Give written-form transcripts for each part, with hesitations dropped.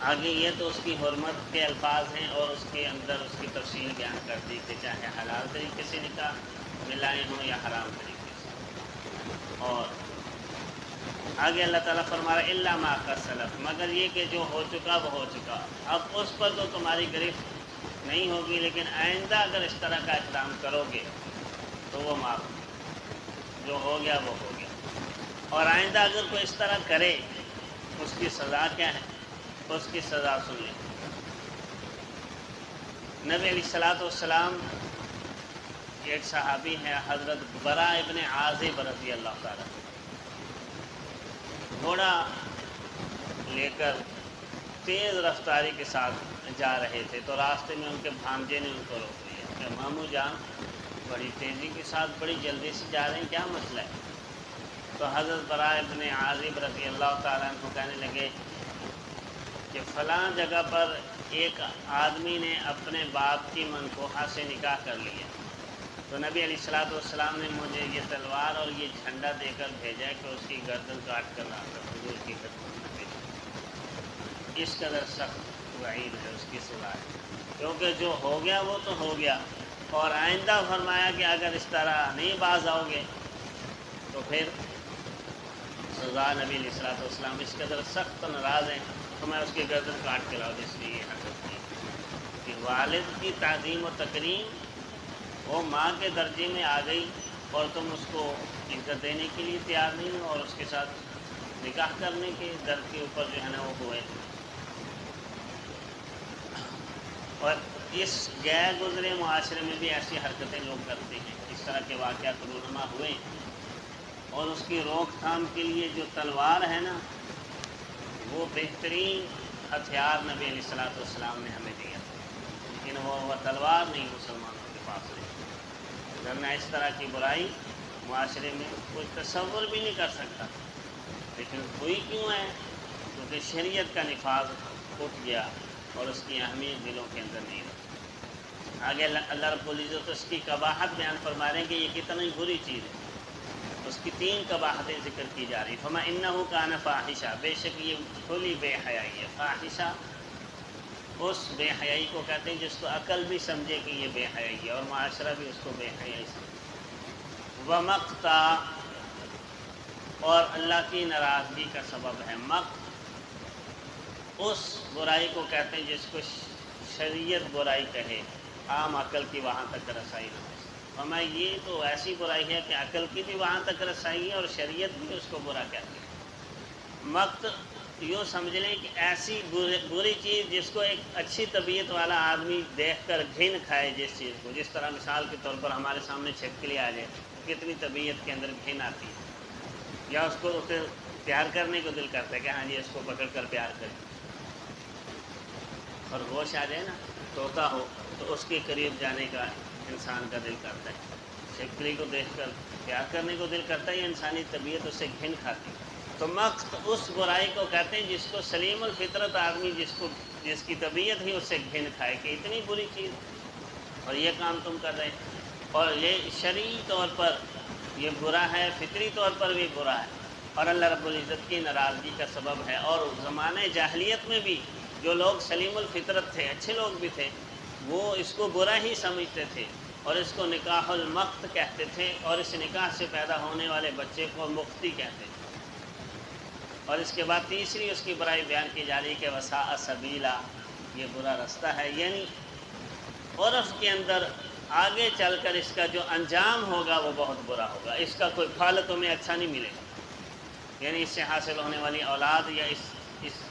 آگے یہ تو اس کی حرمت کے الفاظ ہیں اور اس کے اندر اس کی تفصیل بیان کر دی کہ چاہے حلال طریقے سے نکاح ملائے ہوں یا حرام طریقے سے. اور آگے اللہ تعالیٰ فرما رہا الا ما قد سلف، مگر یہ کہ جو ہو چکا وہ ہو چکا، اب اس پر تو تمہاری گرفت نہیں ہوگی، لیکن آئندہ اگر اس طرح کا اقدام کرو گے تو وہ معاف ہوگا. جو ہو گیا وہ ہو گیا، اور آئندہ اگر کوئی اس طرح کرے اس کی سزا کیا ہے، اس کی سزا سن لیں. نبی علیہ الصلوۃ والسلام ایک صحابی ہے حضرت برا ابن عازب رضی اللہ تعالیٰ، گھوڑا لے کر تیز رفتاری کے ساتھ جا رہے تھے تو راستے میں ان کے بھانجے نے ان کو روک لیا کہ ماموں جان بڑی تیزی کے ساتھ بڑی جلدی سے جا رہے ہیں، کیا مسئلہ ہے؟ تو حضرت برا ابن عازب رضی اللہ تعالیٰ عنہ کہنے لگے کہ فلاں جگہ پر ایک آدمی نے اپنے باپ کی منکوحہ سے نکاح کر لیا، تو نبی علیہ الصلوۃ والسلام نے مجھے یہ تلوار اور یہ جھنڈا دے کر بھیجا کہ اس کی گردن کاٹ کر لا کر حضور کی خدمت میں بھیجا. اس قدر سخت وعید ہے، اس کی سزا ہے، کیونکہ جو ہو گیا وہ تو ہو گیا، اور آئندہ فرمایا کہ اگر اس طرح نہیں باز آؤ گے تو پھر سزا. نبی علیہ الصلوۃ والسلام اس قدر سخت ناراض ہیں تو میں اس کی گردن کاٹ کے لاؤ، اس لیے یہ حرکت کی کہ والد کی تعظیم و تکریم وہ ماں کے درجے میں آ گئی اور تم اس کو عزت دینے کے لیے تیار نہیں ہو، اور اس کے ساتھ نکاح کرنے کے در کے اوپر جو ہے نا وہ ہوئے. اور اس غیر گزرے معاشرے میں بھی ایسی حرکتیں لوگ کرتے ہیں. اس طرح کے واقعات رونما ہوئے، اور اس کی روک تھام کے لیے جو تلوار ہے نا وہ بہترین ہتھیار نبی علیہ الصلوۃ والسلام نے ہمیں دیا، لیکن وہ تلوار نہیں مسلمانوں کے پاس رہی، ورنہ اس طرح کی برائی معاشرے میں کوئی تصور بھی نہیں کر سکتا. لیکن ہوئی کیوں ہے؟ کیونکہ شریعت کا نفاذ اٹھ گیا اور اس کی اہمیت دلوں کے اندر نہیں رہی. آگے اللہ رب العزت اس کی قباحت بیان فرما رہے ہیں کہ یہ کتنی بری چیز ہے. اس کی 3 قباحتیں ذکر کی جا رہی. فما انہ کان فاحشہ، بے شک یہ کھلی بے حیائی ہے. فاحشہ اس بے حیائی کو کہتے ہیں جس کو عقل بھی سمجھے کہ یہ بے حیائی ہے اور معاشرہ بھی اس کو بے حیائی سمجھے. ومقتا، اور اللہ کی ناراضگی کا سبب ہے. مقت اس برائی کو کہتے ہیں جس کو شریعت برائی کہے، عام عقل کی وہاں تک رسائی نہ ہو. ہمیں یہ تو ایسی برائی ہے کہ عقل کی بھی وہاں تک رسائی ہے اور شریعت بھی اس کو برا کہتی ہے. مقت یوں سمجھ لیں کہ ایسی بری چیز جس کو ایک اچھی طبیعت والا آدمی دیکھ کر گھن کھائے، جس چیز کو، جس طرح مثال کے طور پر ہمارے سامنے چھپکلی آ جائے، کتنی طبیعت کے اندر گھن آتی ہے، یا اس کو پیار کرنے کو دل کرتا ہے کہ ہاں جی اس کو پکڑ کر پیار کریں. اور ہوش آ جائے نا، طوطا ہو تو اس کے قریب جانے کا انسان کا دل کرتا ہے. چھپکلی کو دیکھ کر پیار کرنے کو دل کرتا ہے، یہ انسانی طبیعت اس سے گھن کھاتی. تو مقت اس برائی کو کہتے ہیں جس کو سلیم الفطرت آدمی جس کی طبیعت ہی اس سے گھن کھائے کہ اتنی بری چیز اور یہ کام تم کر رہے ہیں. اور یہ شرعی طور پر یہ برا ہے، فطری طور پر بھی برا ہے، اور اللہ رب العزت کی ناراضگی کا سبب ہے. اور زمانہ جاہلیت میں بھی جو لوگ سلیم الفطرت تھے، اچھے لوگ بھی تھے، وہ اس کو برا ہی سمجھتے تھے اور اس کو نکاح المقت کہتے تھے، اور اس نکاح سے پیدا ہونے والے بچے کو مقتی کہتے تھے. اور اس کے بعد تیسری اس کی برائی بیان کی جا رہی کہ وساء سبیلا، یہ برا رستہ ہے. یعنی عرف کے اندر آگے چل کر اس کا جو انجام ہوگا وہ بہت برا ہوگا، اس کا کوئی پھل تمہیں اچھا نہیں ملے گا. یعنی اس سے حاصل ہونے والی اولاد یا اس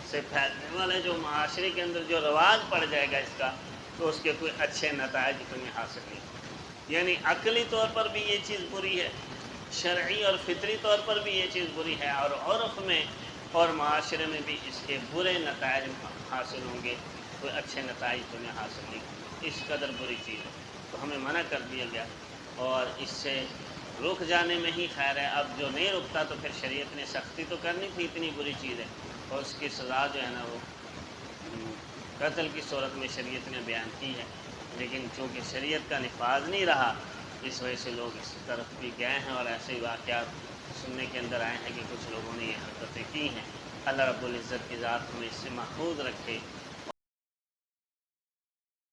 سے پھیلنے والے جو معاشرے کے اندر جو رواج پڑ جائے گا اس کا، تو اس کے کوئی اچھے نتائج تمہیں حاصل نہیں. یعنی عقلی طور پر بھی یہ چیز بری ہے، شرعی اور فطری طور پر بھی یہ چیز بری ہے، اور عرف میں اور معاشرے میں بھی اس کے برے نتائج حاصل ہوں گے، کوئی اچھے نتائج تمہیں حاصل نہیں ہوں گے. اس قدر بری چیز ہے تو ہمیں منع کر دیا گیا، اور اس سے رک جانے میں ہی خیر ہے. اب جو نہیں رکتا تو پھر شریعت نے سختی تو کرنی تھی، اتنی بری چیز ہے، اور اس کی سزا جو ہے نا وہ قتل کی صورت میں شریعت نے بیان کی ہے. لیکن چونکہ شریعت کا نفاذ نہیں رہا، اس وجہ سے لوگ اس طرف بھی گئے ہیں، اور ایسے واقعات سننے کے اندر آئے ہیں کہ کچھ لوگوں نے یہ حرکتیں کی ہیں. اللہ رب العزت کی ذات ہمیں اس سے محفوظ رکھے